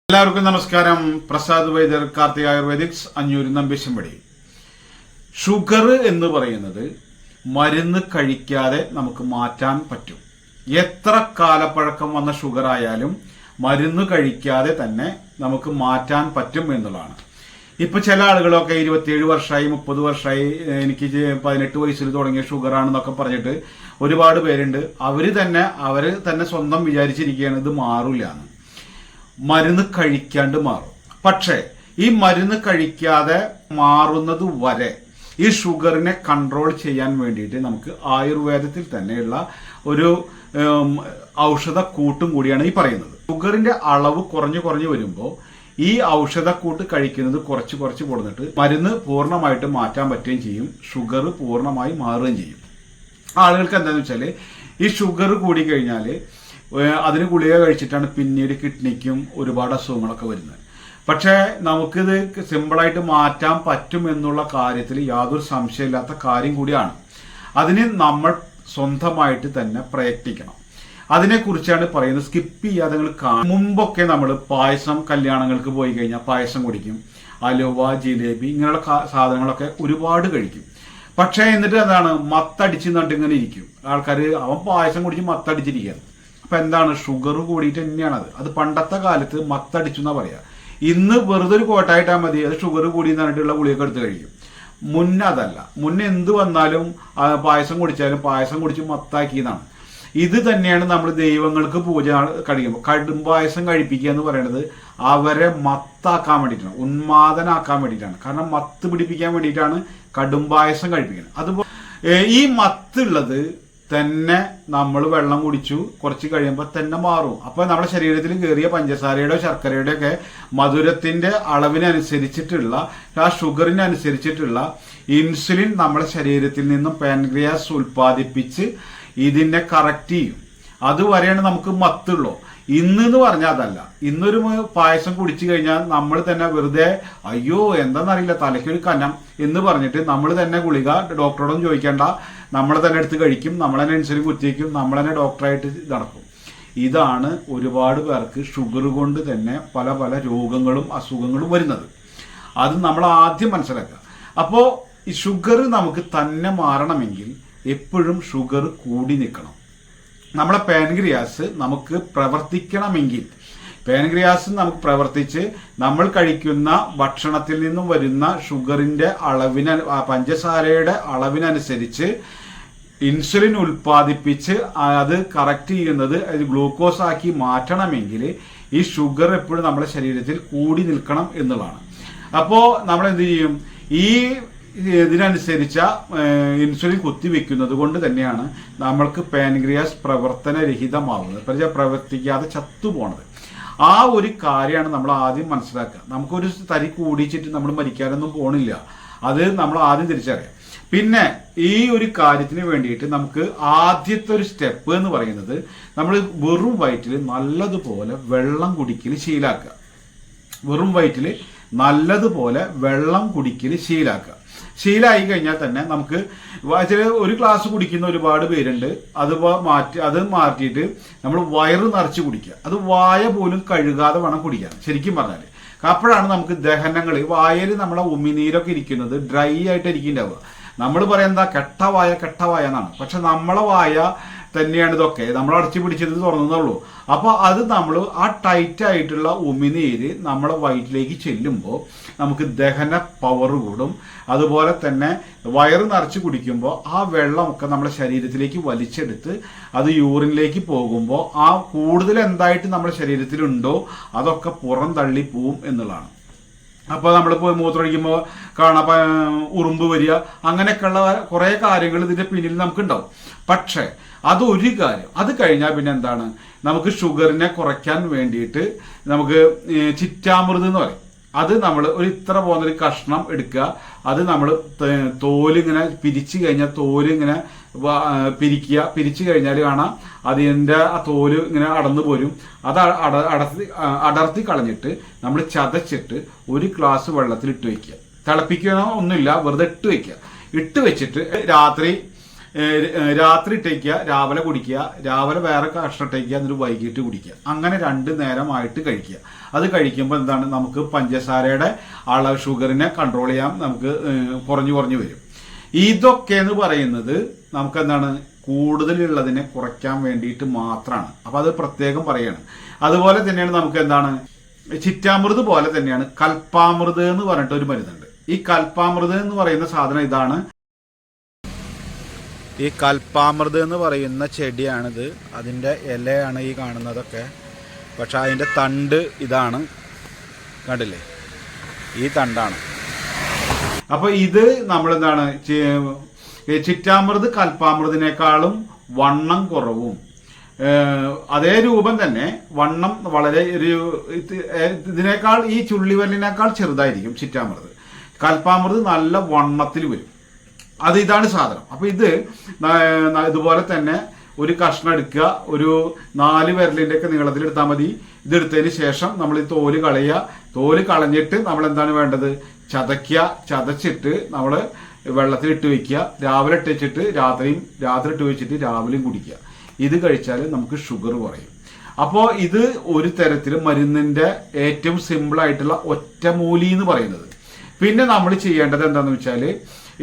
എല്ലാവർക്കും നമസ്കാരം. പ്രസാദ് വൈദ്യർ, കാർത്തിക ആയുർവേദിക്സ്, അഞ്ഞൂർ നമ്പിശമ്പടി. ഷുഗർ എന്ന് പറയുന്നത് മരുന്ന് കഴിക്കാതെ നമുക്ക് മാറ്റാൻ പറ്റും. എത്ര കാലപ്പഴക്കം വന്ന ഷുഗർ ആയാലും മരുന്ന് കഴിക്കാതെ തന്നെ നമുക്ക് മാറ്റാൻ പറ്റും എന്നുള്ളതാണ്. ഇപ്പൊ ചില ആളുകളൊക്കെ 27 വർഷമായി 30 വർഷമായി എനിക്ക് 18 വയസ്സിൽ തുടങ്ങിയ ഷുഗറാണെന്നൊക്കെ പറഞ്ഞിട്ട് ഒരുപാട് പേരുണ്ട്. അവര് തന്നെ സ്വന്തം വിചാരിച്ചിരിക്കുകയാണ് ഇത് മാറില്ലാന്ന്. മരുന്ന് കഴിക്കാണ്ട് മാറും. പക്ഷേ ഈ മരുന്ന് കഴിക്കാതെ മാറുന്നത് വരെ ഈ ഷുഗറിനെ കൺട്രോൾ ചെയ്യാൻ വേണ്ടിയിട്ട് നമുക്ക് ആയുർവേദത്തിൽ തന്നെയുള്ള ഒരു ഔഷധക്കൂട്ടും കൂടിയാണ് ഈ പറയുന്നത്. ഷുഗറിന്റെ അളവ് കുറഞ്ഞു വരുമ്പോൾ ഈ ഔഷധക്കൂട്ട് കഴിക്കുന്നത് കുറച്ച് കൊടുത്തിട്ട് മരുന്ന് പൂർണ്ണമായിട്ട് മാറ്റാൻ പറ്റുകയും ചെയ്യും. ഷുഗർ പൂർണ്ണമായി മാറുകയും ചെയ്യും. ആളുകൾക്ക് എന്താണെന്ന് വെച്ചാൽ ഈ ഷുഗർ കൂടിക്കഴിഞ്ഞാൽ അതിന് ഗുളിക കഴിച്ചിട്ടാണ് പിന്നീട് കിഡ്നിക്കും ഒരുപാട് അസുഖങ്ങളൊക്കെ വരുന്നത്. പക്ഷേ നമുക്കിത് സിമ്പിളായിട്ട് മാറ്റാൻ പറ്റും എന്നുള്ള കാര്യത്തിൽ യാതൊരു സംശയമില്ലാത്ത കാര്യം കൂടിയാണ്. അതിന് നമ്മൾ സ്വന്തമായിട്ട് തന്നെ പ്രയത്നിക്കണം. അതിനെക്കുറിച്ചാണ് പറയുന്നത്. സ്കിപ്പ് ചെയ്യാതെ മുമ്പൊക്കെ നമ്മൾ പായസം, കല്യാണങ്ങൾക്ക് പോയി കഴിഞ്ഞാൽ പായസം കുടിക്കും, അലുവ, ജിലേബി ഇങ്ങനെയുള്ള സാധനങ്ങളൊക്കെ ഒരുപാട് കഴിക്കും. പക്ഷേ എന്നിട്ട് എന്താണ്, മത്തടിച്ച് നട്ടിങ്ങനെ ഇരിക്കും ആൾക്കാർ. അവൻ പായസം കുടിച്ച് മത്തടിച്ചിരിക്കുകയാണ്. അപ്പൊ എന്താണ്, ഷുഗർ കൂടിയിട്ട് തന്നെയാണത്. അത് പണ്ടത്തെ കാലത്ത് മത്തടിച്ചു എന്നാ പറയാ. ഇന്ന് വെറുതെ ഒരു കോട്ടായിട്ടാൽ മതി, അത് ഷുഗർ കൂടി എന്നിട്ടുള്ള ഗുളിയൊക്കെ എടുത്ത് കഴിക്കും. മുന്നേ അതല്ല. മുന്നേ എന്ത് വന്നാലും പായസം കുടിച്ചാലും പായസം കുടിച്ച് മത്താക്കിയതാണ്. ഇത് തന്നെയാണ് നമ്മൾ ദൈവങ്ങൾക്ക് പൂജ കഴിക്കുമ്പോൾ കടും പായസം കഴിപ്പിക്കുക എന്ന് പറയുന്നത് അവരെ മത്താക്കാൻ വേണ്ടിയിട്ടാണ്, ഉന്മാദനാക്കാൻ വേണ്ടിയിട്ടാണ്. കാരണം മത്ത് പിടിപ്പിക്കാൻ വേണ്ടിയിട്ടാണ് കടും പായസം കഴിപ്പിക്കുന്നത്. അതുപോലെ ഈ മത്തുള്ളത് തന്നെ നമ്മൾ വെള്ളം കുടിച്ചു കുറച്ച് കഴിയുമ്പോൾ തന്നെ മാറും. അപ്പൊ നമ്മുടെ ശരീരത്തിൽ കയറിയ പഞ്ചസാരയുടെ ശർക്കരയുടെ ഒക്കെ മധുരത്തിന്റെ അളവിനനുസരിച്ചിട്ടുള്ള ആ ഷുഗറിനനുസരിച്ചിട്ടുള്ള ഇൻസുലിൻ നമ്മുടെ ശരീരത്തിൽ നിന്നും പാൻക്രിയാസ് ഉൽപ്പാദിപ്പിച്ച് ഇതിനെ കറക്റ്റ് ചെയ്യും. അതുവരെയാണ് നമുക്ക് മത്തുള്ളൂ. ഇന്ന് പറഞ്ഞാൽ അതല്ല. ഇന്നൊരു പായസം കുടിച്ചു കഴിഞ്ഞാൽ നമ്മൾ തന്നെ വെറുതെ അയ്യോ എന്താണെന്നറിയില്ല തലയ്ക്കൊരു കനം എന്ന് പറഞ്ഞിട്ട് നമ്മൾ തന്നെ ഗുളിക ഡോക്ടറോടും ചോദിക്കേണ്ട, നമ്മൾ തന്നെ എടുത്ത് കഴിക്കും, നമ്മൾ തന്നെ ഇൻസുലിൻ കുത്തിവയ്ക്കും, നമ്മൾ തന്നെ ഡോക്ടറായിട്ട് നടക്കും. ഇതാണ് ഒരുപാട് പേർക്ക് ഷുഗർ കൊണ്ട് തന്നെ പല രോഗങ്ങളും അസുഖങ്ങളും വരുന്നത്. അത് നമ്മൾ ആദ്യം മനസ്സിലാക്കുക. അപ്പോൾ ഈ ഷുഗർ നമുക്ക് തന്നെ മാറണമെങ്കിൽ എപ്പോഴും ഷുഗർ കൂടി നിൽക്കണം. നമ്മളെ പാൻക്രിയാസ് നമുക്ക് പ്രവർത്തിക്കണമെങ്കിൽ പാൻക്രിയാസ് നമുക്ക് പ്രവർത്തിച്ച് നമ്മൾ കഴിക്കുന്ന ഭക്ഷണത്തിൽ നിന്നും വരുന്ന ഷുഗറിന്റെ അളവിന്, പഞ്ചസാരയുടെ അളവിനനുസരിച്ച് ഇൻസുലിൻ ഉൽപ്പാദിപ്പിച്ച് അത് കറക്റ്റ് ചെയ്യുന്നത് ഗ്ലൂക്കോസ് ആക്കി മാറ്റണമെങ്കിൽ ഈ ഷുഗർ എപ്പോഴും നമ്മുടെ ശരീരത്തിൽ കൂടി നിൽക്കണം എന്നുള്ളതാണ്. അപ്പോൾ നമ്മൾ എന്ത് ചെയ്യും, ഈ ഇതിനനുസരിച്ച ഇൻസുലിൻ കുത്തിവെക്കുന്നത് കൊണ്ട് തന്നെയാണ് നമ്മൾക്ക് പാൻക്രിയാസ് പ്രവർത്തനരഹിതമാവുന്നത്, പ്രവർത്തിക്കാതെ ചത്തുപോണത്. ആ ഒരു കാര്യമാണ് നമ്മൾ ആദ്യം മനസ്സിലാക്കുക. നമുക്കൊരു തരി കൂടിച്ചിട്ട് നമ്മൾ മരിക്കാനൊന്നും പോണില്ല. അത് നമ്മൾ ആദ്യം തിരിച്ചറിയാം. പിന്നെ ഈ ഒരു കാര്യത്തിന് വേണ്ടിയിട്ട് നമുക്ക് ആദ്യത്തെ ഒരു സ്റ്റെപ്പ് എന്ന് പറയുന്നത് നമ്മൾ വെറും വയറ്റിൽ നല്ലതുപോലെ വെള്ളം കുടിക്കൽ ശീലാക്കുക. വെറും വയറ്റിൽ നല്ലതുപോലെ വെള്ളം കുടിക്കൽ ശീലാക്കുക. ശീലമായി കഴിഞ്ഞാൽ തന്നെ നമുക്ക് ഒരു ഗ്ലാസ് കുടിക്കുന്ന ഒരുപാട് പേരുണ്ട്. അത് മാറ്റിയിട്ട് നമ്മൾ വയറ് നിറച്ച് കുടിക്കുക. അത് വായ പോലും കഴുകാതെ വേണം കുടിക്കാൻ ശരിക്കും പറഞ്ഞാൽ. അപ്പോഴാണ് നമുക്ക് ദഹനങ്ങൾ, വായയിൽ നമ്മളെ ഉമിനീരൊക്കെ ഇരിക്കുന്നത് ഡ്രൈ ആയിട്ട് ഇരിക്കുന്നുണ്ടാവുക. നമ്മൾ പറയുന്നത് കെട്ടവായ എന്നാണ്. പക്ഷെ നമ്മളെ വായ തന്നെയാണ് ഇതൊക്കെ. നമ്മൾ അടച്ചു പിടിച്ചത് തുറന്നുള്ളൂ. അപ്പൊ അത് നമ്മൾ ആ ടൈറ്റ് ആയിട്ടുള്ള ഉമിനീര് നമ്മളെ വയറ്റിലേക്ക് ചെല്ലുമ്പോൾ നമുക്ക് ദഹന പവർ കൂടും. അതുപോലെ തന്നെ വയറ് നിറച്ച് കുടിക്കുമ്പോൾ ആ വെള്ളമൊക്കെ നമ്മുടെ ശരീരത്തിലേക്ക് വലിച്ചെടുത്ത് അത് യൂറിനിലേക്ക് പോകുമ്പോൾ ആ കൂടുതൽ എന്തായിട്ട് നമ്മുടെ ശരീരത്തിലുണ്ടോ അതൊക്കെ പുറം തള്ളി പോവും എന്നുള്ളതാണ്. അപ്പോൾ നമ്മളിപ്പോൾ മൂത്രമൊഴിക്കുമ്പോൾ കാണാൻ ഉറുമ്പ് വരിക, അങ്ങനെയൊക്കെയുള്ള കുറേ കാര്യങ്ങൾ ഇതിന്റെ പിന്നിൽ നമുക്കുണ്ടാവും. പക്ഷേ അതൊരു കാര്യം. അത് കഴിഞ്ഞാൽ പിന്നെ എന്താണ്, നമുക്ക് ഷുഗറിനെ കുറയ്ക്കാൻ വേണ്ടിയിട്ട് നമുക്ക് ചിറ്റാമൃത് എന്ന് പറയും. അത് നമ്മൾ ഒരു ഇത്ര പോകുന്നൊരു കഷ്ണം എടുക്കുക. അത് നമ്മൾ തോലിങ്ങനെ പിരിച്ചു കഴിഞ്ഞാൽ തോലിങ്ങനെ പിരിച്ചു കഴിഞ്ഞാൽ കാണാം അതിൻ്റെ ആ തോല് ഇങ്ങനെ അടന്നു പോരും. അത് അടർത്തി കളഞ്ഞിട്ട് നമ്മൾ ചതച്ചിട്ട് ഒരു ഗ്ലാസ് വെള്ളത്തിൽ ഇട്ട് വെക്കുക. തിളപ്പിക്കണോ ഒന്നുമില്ല, വെറുതെ ഇട്ട് വെക്കുക. ഇട്ട് വെച്ചിട്ട് രാത്രി രാത്രി ഇട്ടേക്കുക, രാവിലെ കുടിക്കുക, രാവിലെ വേറെ കഷ്ണം ഇട്ടേക്കുക, എന്നിട്ട് വൈകിട്ട് കുടിക്കുക. അങ്ങനെ 2 നേരമായിട്ട് കഴിക്കുക. അത് കഴിക്കുമ്പോൾ എന്താണ്, നമുക്ക് പഞ്ചസാരയുടെ അളവ്, ഷുഗറിനെ കൺട്രോൾ ചെയ്യാൻ നമുക്ക് കുറഞ്ഞു വരും. ഇതൊക്കെ എന്ന് പറയുന്നത് നമുക്ക് എന്താണ്, കൂടുതലുള്ളതിനെ കുറയ്ക്കാൻ വേണ്ടിയിട്ട് മാത്രമാണ്. അപ്പൊ അത് പ്രത്യേകം പറയാണ്. അതുപോലെ തന്നെയാണ് നമുക്ക് എന്താണ്, ചിറ്റാമൃത് പോലെ തന്നെയാണ് കൽപ്പാമൃത് എന്ന് പറഞ്ഞിട്ട് ഒരു മരുന്നുണ്ട്. ഈ കൽപ്പാമൃത് എന്ന് പറയുന്ന സാധനം ഇതാണ്. ഈ കൽപ്പാമൃത് എന്ന് പറയുന്ന ചെടിയാണിത്. അതിൻ്റെ ഇലയാണ് ഈ കാണുന്നതൊക്കെ. പക്ഷെ അതിൻ്റെ തണ്ട് ഇതാണ്, കണ്ടില്ലേ, ഈ തണ്ടാണ്. അപ്പൊ ഇത് നമ്മളെന്താണ്, ചിറ്റാമൃത് കൽപ്പാമൃതിനേക്കാളും വണ്ണം കുറവും, അതേ രൂപം തന്നെ വണ്ണം വളരെ ഇതിനേക്കാൾ, ഈ ചുള്ളിവരലിനേക്കാൾ ചെറുതായിരിക്കും ചിറ്റാമൃത്. കൽപ്പാമൃത് നല്ല വണ്ണത്തിൽ വരും. ഇതാണ് സാധനം. അപ്പൊ ഇതുപോലെ തന്നെ ഒരു കഷ്ണം എടുക്കുക, ഒരു 4 വിരലിന്റെ ഒക്കെ നീളത്തിൽ എടുത്താൽ മതി. ഇതെടുത്തതിന് ശേഷം നമ്മൾ ഈ തോല് കളയുക. തോല് കളഞ്ഞിട്ട് നമ്മൾ എന്താണ് വേണ്ടത്, ചതച്ചിട്ട് നമ്മൾ വെള്ളത്തിൽ ഇട്ട് വെക്കുക. രാവിലെ ഇട്ട് വെച്ചിട്ട് രാത്രി ഇട്ട് വെച്ചിട്ട് രാവിലെയും കുടിക്കുക. ഇത് കഴിച്ചാൽ നമുക്ക് ഷുഗർ കുറയും. അപ്പോൾ ഇത് ഒരു തരത്തിൽ മരുന്നിന്റെ ഏറ്റവും സിമ്പിൾ ആയിട്ടുള്ള ഒറ്റമൂലി എന്ന് പറയുന്നത്. പിന്നെ നമ്മൾ ചെയ്യേണ്ടത് എന്താണെന്ന് വെച്ചാൽ,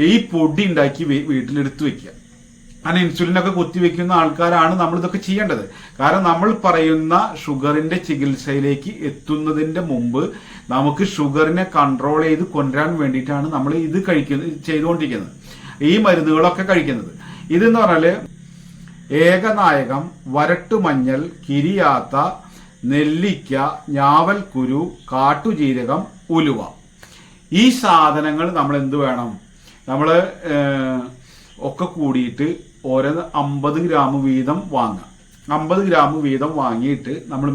ഈ പൊടി ഉണ്ടാക്കി വീട്ടിലെടുത്ത് വെക്കുക. അങ്ങനെ ഇൻസുലിനൊക്കെ കുത്തിവെക്കുന്ന ആൾക്കാരാണ് നമ്മൾ ഇതൊക്കെ ചെയ്യേണ്ടത്. കാരണം നമ്മൾ പറയുന്ന ഷുഗറിന്റെ ചികിത്സയിലേക്ക് എത്തുന്നതിന്റെ മുമ്പ് നമുക്ക് ഷുഗറിനെ കൺട്രോൾ ചെയ്ത് കൊണ്ടുവരാൻ വേണ്ടിയിട്ടാണ് നമ്മൾ ഇത് ചെയ്തുകൊണ്ടിരിക്കുന്നത്, ഈ മരുന്നുകളൊക്കെ കഴിക്കുന്നത്. ഇതെന്ന് പറഞ്ഞാല് ഏകനായകം, വരട്ടുമഞ്ഞൾ, കിരിയാത്ത, നെല്ലിക്ക, ഞാവൽക്കുരു, കാട്ടുജീരകം, ഉലുവ. ഈ സാധനങ്ങൾ നമ്മൾ എന്ത് വേണം, നമ്മൾ ഒക്കെ കൂടിയിട്ട് ഓരോ 50 ഗ്രാം വീതം വാങ്ങുക. 50 ഗ്രാം വീതം വാങ്ങിയിട്ട് നമ്മൾ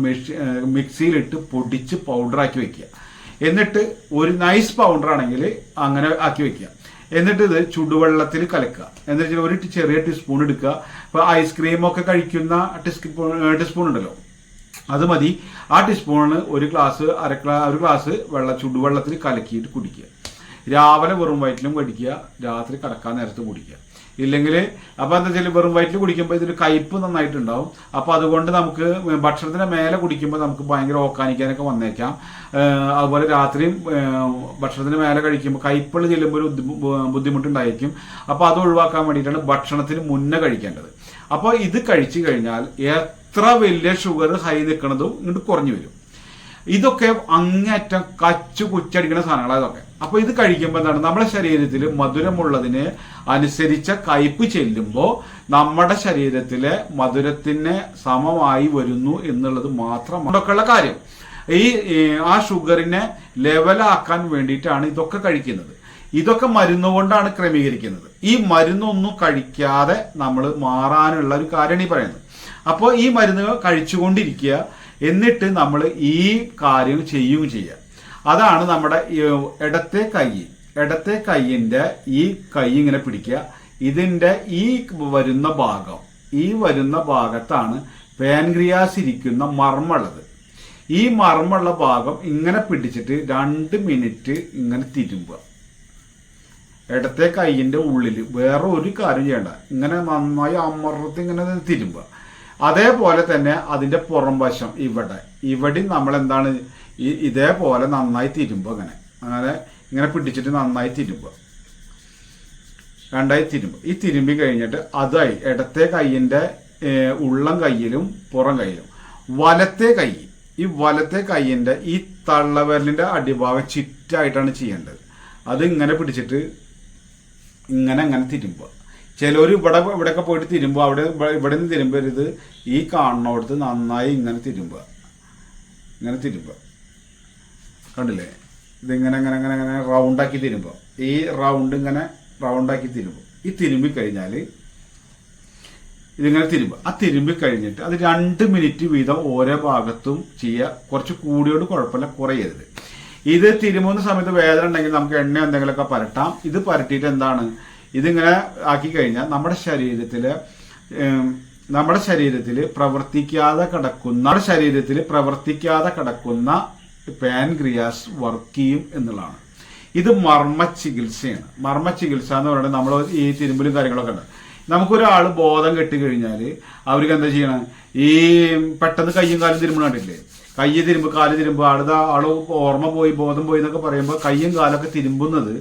മിക്സിയിലിട്ട് പൊടിച്ച് പൗഡറാക്കി വെക്കുക. എന്നിട്ട് ഒരു നൈസ് പൗഡർ ആണെങ്കിൽ അങ്ങനെ ആക്കി വെക്കുക. എന്നിട്ട് ഇത് ചുടുവെള്ളത്തിൽ കലക്കുക. എന്നിട്ട് ഒരു ചെറിയ ടീസ്പൂൺ എടുക്കുക. ഇപ്പൊ ഐസ്ക്രീമൊക്കെ കഴിക്കുന്ന ടീസ്പൂൺ ഉണ്ടല്ലോ, അത് മതി. ആ ടീസ്പൂണിന് ഒരു ഗ്ലാസ് ചുടുവെള്ളത്തിൽ കലക്കിയിട്ട് കുടിക്കുക. രാവിലെ വെറും വയറ്റിലും കുടിക്കുക, രാത്രി കിടക്കാൻ നേരത്ത് കുടിക്കുക. ഇല്ലെങ്കിൽ അപ്പൊ എന്താ വെച്ചാൽ വെറും വയറ്റിൽ കുടിക്കുമ്പോൾ ഇതിൽ കയ്പ്പ് നന്നായിട്ടുണ്ടാവും. അപ്പൊ അതുകൊണ്ട് നമുക്ക് ഭക്ഷണത്തിന് മേലെ കുടിക്കുമ്പോൾ നമുക്ക് ഭയങ്കര ഓക്കാനിക്കാനൊക്കെ വന്നേക്കാം. അതുപോലെ രാത്രിയും ഭക്ഷണത്തിന് മേലെ കഴിക്കുമ്പോൾ കയ്പ്പുള്ള ചെല്ലുമ്പോൾ ഒരു ബുദ്ധിമുട്ടുണ്ടായിരിക്കും. അപ്പൊ അത് ഒഴിവാക്കാൻ വേണ്ടിയിട്ടാണ് ഭക്ഷണത്തിന് മുന്നേ കഴിക്കേണ്ടത്. അപ്പോൾ ഇത് കഴിച്ചു കഴിഞ്ഞാൽ എത്ര വലിയ ഷുഗർ ഹൈ നിൽക്കുന്നതും ഇങ്ങോട്ട് കുറഞ്ഞു വരും. ഇതൊക്കെ അങ്ങേറ്റം കുച്ചടിക്കുന്ന സാധനങ്ങളാണ് ഇതൊക്കെ. അപ്പൊ ഇത് കഴിക്കുമ്പോൾ എന്താണ്, നമ്മുടെ ശരീരത്തിൽ മധുരമുള്ളതിന് അനുസരിച്ച കയ്പ് ചെല്ലുമ്പോൾ നമ്മുടെ ശരീരത്തിലെ മധുരത്തിന് സമമായി വരുന്നു എന്നുള്ളത് മാത്രമാണ് ഇതൊക്കെയുള്ള കാര്യം. ആ ഷുഗറിനെ ലെവലാക്കാൻ വേണ്ടിയിട്ടാണ് ഇതൊക്കെ കഴിക്കുന്നത്. ഇതൊക്കെ മരുന്നുകൊണ്ടാണ് ക്രമീകരിക്കുന്നത്. ഈ മരുന്നൊന്നും കഴിക്കാതെ നമ്മൾ മാറാനുള്ള ഒരു കാര്യമാണ് ഈ പറയുന്നത്. അപ്പോൾ ഈ മരുന്ന് കഴിച്ചുകൊണ്ടിരിക്കുക, എന്നിട്ട് നമ്മൾ ഈ കാര്യം ചെയ്യുകയും ചെയ്യുക. അതാണ് നമ്മുടെ ഇടത്തെ കൈയിന്റെ ഈ കൈ ഇങ്ങനെ പിടിക്കുക. ഇതിന്റെ ഈ വരുന്ന ഭാഗത്താണ് പാൻക്രിയാസ് ഇരിക്കുന്ന മർമ്മമുള്ളത്. ഈ മർമ്മമുള്ള ഭാഗം ഇങ്ങനെ പിടിച്ചിട്ട് 2 മിനിറ്റ് ഇങ്ങനെ തിരുമ്പുക. ഇടത്തെ കൈയിന്റെ ഉള്ളിൽ വേറെ ഒരു കാര്യം ചെയ്യണ്ട, ഇങ്ങനെ നന്നായി അമർത്തി ഇങ്ങനെ തിരുമ്പുക. അതേപോലെ തന്നെ അതിന്റെ പുറം വശം ഇവിടെ നമ്മൾ എന്താണ് ഇതേപോലെ നന്നായി തിരുമ്പുക. അങ്ങനെ ഇങ്ങനെ പിടിച്ചിട്ട് നന്നായി തിരുമ്പുക, 2ആയി തിരുമ്പുക. ഈ തിരുമ്പി കഴിഞ്ഞിട്ട് അതായി ഇടത്തെ കൈയിന്റെ ഉള്ളം കൈയിലും പുറം കൈയിലും വലത്തെ കൈയിന്റെ ഈ തള്ളവിരലിന്റെ അടിഭാഗം ചിറ്റായിട്ടാണ് ചെയ്യേണ്ടത്. അത് ഇങ്ങനെ പിടിച്ചിട്ട് ഇങ്ങനെ തിരുമ്പുക. ചിലർ ഇവിടെയൊക്കെ പോയിട്ട് തിരുമ്പുക, ഇവിടെ നിന്ന് തിരുമ്പരുത്. ഈ കാണുന്നിടത്ത് നന്നായി ഇങ്ങനെ തിരുമ്പുക. കണ്ടില്ലേ, ഇതിങ്ങനെ ഇങ്ങനെ റൗണ്ടാക്കി തിരുമ്പുക. ഈ റൗണ്ടാക്കി തിരുമ്പുക. ഈ തിരുമ്പി കഴിഞ്ഞാൽ ഇതിങ്ങനെ തിരുമ്പുക. ആ തിരുമ്പി കഴിഞ്ഞിട്ട് അത് 2 മിനിറ്റ് വീതം ഓരോ ഭാഗത്തും ചെയ്യുക. കുറച്ച് കൂടിയോട് കുഴപ്പമില്ല, കുറയരുത്. ഇത് തിരുമുന്ന സമയത്ത് വേദന ഉണ്ടെങ്കിൽ നമുക്ക് എണ്ണ എന്തെങ്കിലുമൊക്കെ പരട്ടാം. ഇത് പരട്ടിയിട്ട് എന്താണ്, ഇതിങ്ങനെ ആക്കി കഴിഞ്ഞാൽ നമ്മുടെ ശരീരത്തിൽ പ്രവർത്തിക്കാതെ കിടക്കുന്ന പാൻക്രിയാസ് വർക്ക് ചെയ്യും എന്നുള്ളതാണ്. ഇത് മർമ്മ ചികിത്സയാണ്. മർമ്മ ചികിത്സ എന്ന് പറയുന്നത് നമ്മൾ ഈ തിരുമ്പലും കാര്യങ്ങളൊക്കെ ഉണ്ട്. നമുക്കൊരാൾ ബോധം കെട്ടിക്കഴിഞ്ഞാൽ അവർക്ക് എന്താ ചെയ്യണം, ഈ പെട്ടെന്ന് കയ്യും കാലും തിരുമ്പ് കണ്ടില്ലേ, കയ്യ് തിരുമ്പ് കാല് തിരുമ്പ് ആള് ഓർമ്മ പോയി ബോധം പോയി എന്നൊക്കെ പറയുമ്പോൾ കയ്യും കാലൊക്കെ തിരുമ്പുന്നത്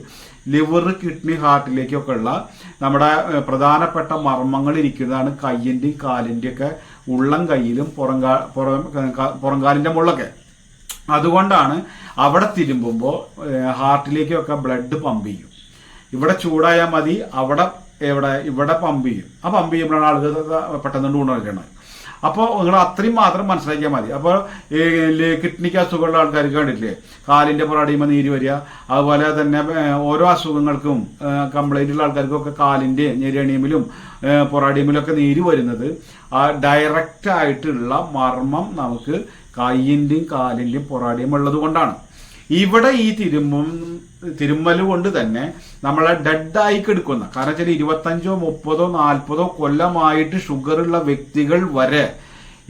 ലിവർ കിഡ്നി ഹാർട്ടിലേക്കൊക്കെ ഉള്ള നമ്മുടെ പ്രധാനപ്പെട്ട മർമ്മങ്ങൾ ഇരിക്കുന്നതാണ് കയ്യിൻ്റെയും കാലിൻ്റെയും ഒക്കെ ഉള്ളം കയ്യിലും പുറംകാലിൻ്റെ മുള്ളൊക്കെ. അതുകൊണ്ടാണ് അവിടെ തിരുമ്പുമ്പോൾ ഹാർട്ടിലേക്കൊക്കെ ബ്ലഡ് പമ്പ് ചെയ്യും. ഇവിടെ ചൂടായാൽ മതി, ഇവിടെ പമ്പ് ചെയ്യും. ആ പമ്പ് ചെയ്യുമ്പോഴാണ് ആളുകൾ പെട്ടെന്ന് ഉണർക്കുന്നത്. അപ്പോൾ നിങ്ങൾ അത്രയും മാത്രം മനസ്സിലാക്കിയാൽ മതി. അപ്പോൾ കിഡ്നിക്ക് അസുഖമുള്ള ആൾക്കാർക്ക് കണ്ടില്ലേ കാലിൻ്റെ പൊറാടിയുമ്പോൾ നീര് വരിക, അതുപോലെ തന്നെ ഓരോ അസുഖങ്ങൾക്കും കംപ്ലൈൻ്റ് ഉള്ള ആൾക്കാർക്കൊക്കെ കാലിൻ്റെ ഞെരിയണിയമിലും പൊറാടിയമിലും ഒക്കെ നീര് വരുന്നത് ആ ഡയറക്റ്റ് ആയിട്ടുള്ള മർമ്മം നമുക്ക് കയ്യിൻ്റെയും കാലിൻ്റെയും പൊറാടിയും ഉള്ളത് കൊണ്ടാണ്. ഇവിടെ ഈ തിരുമ്മൽ കൊണ്ട് തന്നെ നമ്മളെ ഡെഡായി കെടുക്കുന്ന, കാരണം വെച്ചാൽ 25, 30, 40 കൊല്ലമായിട്ട് ഷുഗറുള്ള വ്യക്തികൾ വരെ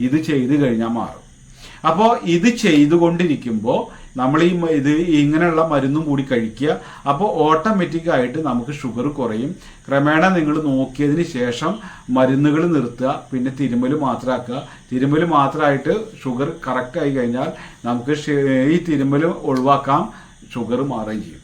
ഇത് ചെയ്തു കഴിഞ്ഞാൽ മാറും. അപ്പോൾ ഇത് ചെയ്തുകൊണ്ടിരിക്കുമ്പോൾ നമ്മൾ ഇത് ഇങ്ങനെയുള്ള മരുന്നും കൂടി കഴിക്കുക. അപ്പോൾ ഓട്ടോമാറ്റിക്കായിട്ട് നമുക്ക് ഷുഗർ കുറയും. ക്രമേണ നിങ്ങൾ നോക്കിയതിന് ശേഷം മരുന്നുകൾ നിർത്തുക, പിന്നെ തിരുമ്മൽ മാത്രമാക്കുക. തിരുമ്മൽ മാത്രമായിട്ട് ഷുഗർ കറക്റ്റ് ആയി കഴിഞ്ഞാൽ നമുക്ക് ഈ തിരുമ്മൽ ഒഴിവാക്കാം, ഷുഗർ മാറുകയും ചെയ്യും.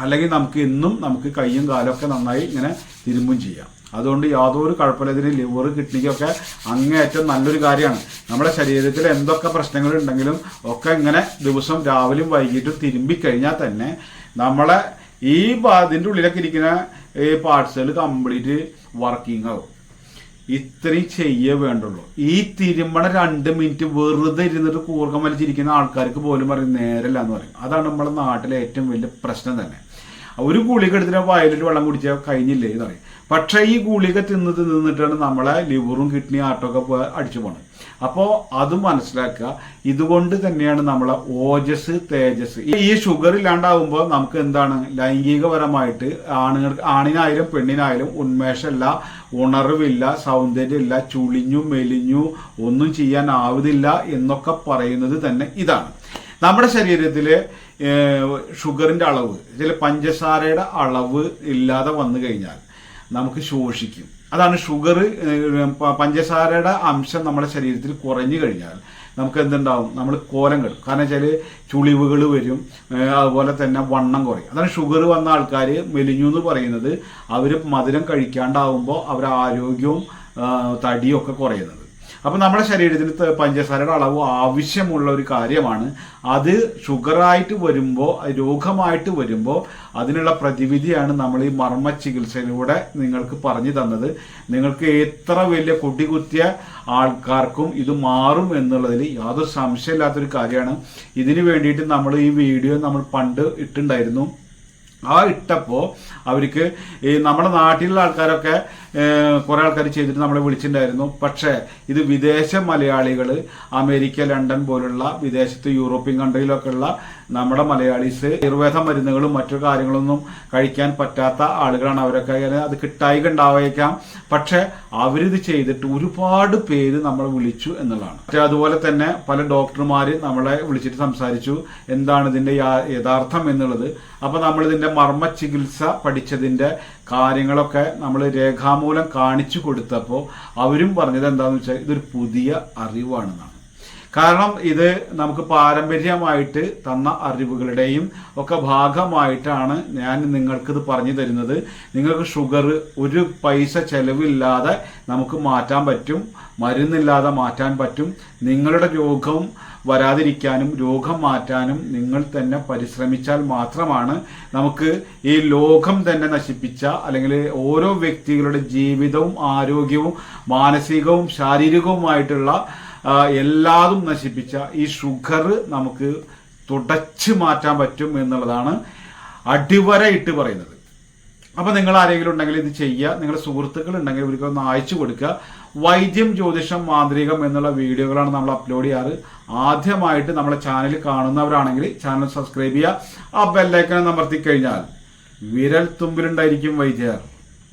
അല്ലെങ്കിൽ നമുക്ക് കയ്യും കാലൊക്കെ നന്നായി ഇങ്ങനെ തിരുമ്പും ചെയ്യാം. അതുകൊണ്ട് യാതൊരു കുഴപ്പമില്ല. ഇതിന് ലിവർ കിഡ്നിക്കൊക്കെ അങ്ങേയറ്റം നല്ലൊരു കാര്യമാണ്. നമ്മുടെ ശരീരത്തിൽ എന്തൊക്കെ പ്രശ്നങ്ങളുണ്ടെങ്കിലും ഒക്കെ ഇങ്ങനെ ദിവസം രാവിലെയും വൈകിട്ടും തിരുമ്പിക്കഴിഞ്ഞാൽ തന്നെ നമ്മളെ ഇതിൻ്റെ ഉള്ളിലൊക്കെ ഇരിക്കുന്ന ഈ പാർട്സുകൾ കംപ്ലീറ്റ് വർക്കിംഗ് ആവും. ഇത്രയും ചെയ്യേ വേണ്ടുള്ളൂ. ഈ തിരുമ്പണ 2 മിനിറ്റ് വെറുതെ ഇരുന്നിട്ട് കൂർക്കം വലിച്ചിരിക്കുന്ന ആൾക്കാർക്ക് പോലും പറയും നേരല്ല എന്ന് പറയും. അതാണ് നമ്മുടെ നാട്ടിലെ ഏറ്റവും വലിയ പ്രശ്നം തന്നെ. ഒരു ഗുളിക എടുത്തിട്ട് വയലിൽ വെള്ളം കുടിച്ചാൽ കഴിഞ്ഞില്ലേ എന്ന് പറയും. പക്ഷേ ഈ ഗുളിക തിന്നിട്ടാണ് നമ്മളെ ലിവറും കിഡ്നി ഹാർട്ടൊക്കെ അടിച്ചു പോണത്. അപ്പോൾ അത് മനസ്സിലാക്കുക. ഇതുകൊണ്ട് തന്നെയാണ് നമ്മളെ ഓജസ് തേജസ്. ഈ ഷുഗർ ഇല്ലാണ്ടാവുമ്പോൾ നമുക്ക് എന്താണ്, ലൈംഗികപരമായിട്ട് ആണിനായാലും പെണ്ണിനായാലും ഉന്മേഷമില്ല, ഉണർവില്ല, സൗന്ദര്യമില്ല, ചുളിഞ്ഞു മെലിഞ്ഞു ഒന്നും ചെയ്യാനാവുന്നില്ല എന്നൊക്കെ പറയുന്നത് തന്നെ ഇതാണ്. നമ്മുടെ ശരീരത്തിലെ ഷുഗറിൻ്റെ അളവ്, ചില പഞ്ചസാരയുടെ അളവ് ഇല്ലാതെ വന്നു കഴിഞ്ഞാൽ നമുക്ക് ശോഷിക്കും. അതാണ് ഷുഗർ, പഞ്ചസാരയുടെ അംശം നമ്മുടെ ശരീരത്തിൽ കുറഞ്ഞു കഴിഞ്ഞാൽ നമുക്ക് എന്തുണ്ടാവും, നമ്മൾ കോലം കെടും. കാരണം വെച്ചാൽ ചുളിവുകൾ വരും, അതുപോലെ തന്നെ വണ്ണം കുറയും. അതാണ് ഷുഗർ വന്ന ആൾക്കാർ മെലിഞ്ഞു എന്ന് പറയുന്നത്. അവർ മധുരം കഴിക്കാണ്ടാവുമ്പോൾ അവരുടെ ആരോഗ്യവും തടിയും ഒക്കെ കുറയുന്നത്. അപ്പം നമ്മുടെ ശരീരത്തിൽ പഞ്ചസാരയുടെ അളവ് ആവശ്യമുള്ള ഒരു കാര്യമാണ്. അത് ഷുഗറായിട്ട് വരുമ്പോൾ, രോഗമായിട്ട് വരുമ്പോൾ അതിനുള്ള പ്രതിവിധിയാണ് നമ്മൾ ഈ മർമ്മ ചികിത്സയിലൂടെ നിങ്ങൾക്ക് പറഞ്ഞു തന്നത്. നിങ്ങൾക്ക് എത്ര വലിയ കുട്ടികുത്തിയ ആൾക്കാർക്കും ഇത് മാറും എന്നുള്ളതിൽ യാതൊരു സംശയമില്ലാത്തൊരു കാര്യമാണ്. ഇതിനു വേണ്ടിയിട്ട് നമ്മൾ ഈ വീഡിയോ നമ്മൾ പണ്ട് ഇട്ടുണ്ടായിരുന്നു. ഇട്ടപ്പോൾ അവർക്ക് ഈ നമ്മുടെ നാട്ടിലുള്ള ആൾക്കാരൊക്കെ കുറേ ആൾക്കാർ ചെയ്തിട്ട് നമ്മളെ വിളിച്ചിട്ടുണ്ടായിരുന്നു. പക്ഷേ ഇത് വിദേശ മലയാളികൾ, അമേരിക്ക, ലണ്ടൻ പോലുള്ള വിദേശത്ത് യൂറോപ്യൻ കൺട്രിയിലൊക്കെ ഉള്ള നമ്മുടെ മലയാളീസ് ആയുർവേദ മരുന്നുകളും മറ്റു കാര്യങ്ങളൊന്നും കഴിക്കാൻ പറ്റാത്ത ആളുകളാണ്. അവരൊക്കെ അത് കിട്ടായിക ഉണ്ടാവേക്കാം. പക്ഷെ അവരിത് ചെയ്തിട്ട് ഒരുപാട് പേര് നമ്മളെ വിളിച്ചു എന്നുള്ളതാണ്. അതുപോലെ തന്നെ പല ഡോക്ടർമാർ നമ്മളെ വിളിച്ചിട്ട് സംസാരിച്ചു എന്താണ് ഇതിന്റെ യഥാർത്ഥം എന്നുള്ളത്. അപ്പൊ നമ്മളിതിന്റെ മർമ്മ ചികിത്സ പഠിച്ചതിന്റെ കാര്യങ്ങളൊക്കെ നമ്മൾ രേഖാമൂലം കാണിച്ചു കൊടുത്തപ്പോൾ അവരും പറഞ്ഞത് എന്താണെന്ന് വെച്ചാൽ ഇതൊരു പുതിയ അറിവാണെന്നാണ്. കാരണം ഇത് നമുക്ക് പാരമ്പര്യമായിട്ട് തന്ന അറിവുകളുടെയും ഒക്കെ ഭാഗമായിട്ടാണ് ഞാൻ നിങ്ങൾക്കിത് പറഞ്ഞു തരുന്നത്. നിങ്ങൾക്ക് ഷുഗർ ഒരു പൈസ ചെലവില്ലാതെ നമുക്ക് മാറ്റാൻ പറ്റും, മരുന്നില്ലാതെ മാറ്റാൻ പറ്റും. നിങ്ങളുടെ രോഗം വരാതിരിക്കാനും രോഗം മാറ്റാനും നിങ്ങൾ തന്നെ പരിശ്രമിച്ചാൽ മാത്രമാണ് നമുക്ക് ഈ ലോകം തന്നെ നശിപ്പിച്ച, അല്ലെങ്കിൽ ഓരോ വ്യക്തികളുടെ ജീവിതവും ആരോഗ്യവും മാനസികവും ശാരീരികവുമായിട്ടുള്ള എല്ലാതും നശിപ്പിച്ച ഈ ഷുഗർ നമുക്ക് തുടച്ചു മാറ്റാൻ പറ്റും എന്നുള്ളതാണ് അടിവരയിട്ട് പറയുന്നത്. അപ്പൊ നിങ്ങൾ ആരെങ്കിലും ഉണ്ടെങ്കിൽ ഇത് ചെയ്യുക. നിങ്ങളുടെ സുഹൃത്തുക്കൾ ഉണ്ടെങ്കിൽ ഇവർക്കൊന്ന് അയച്ചു കൊടുക്കുക. വൈദ്യം, ജ്യോതിഷം, മാന്ത്രികം എന്നുള്ള വീഡിയോകളാണ് നമ്മൾ അപ്ലോഡ് ചെയ്യാറ്. ആദ്യമായിട്ട് നമ്മളെ ചാനൽ കാണുന്നവരാണെങ്കിൽ ചാനൽ സബ്സ്ക്രൈബ് ചെയ്യുക. ആ ബെല്ലൈക്കൺ അമർത്തി കഴിഞ്ഞാൽ വിരൽ തുമ്പിലുണ്ടായിരിക്കും വൈദ്യർ.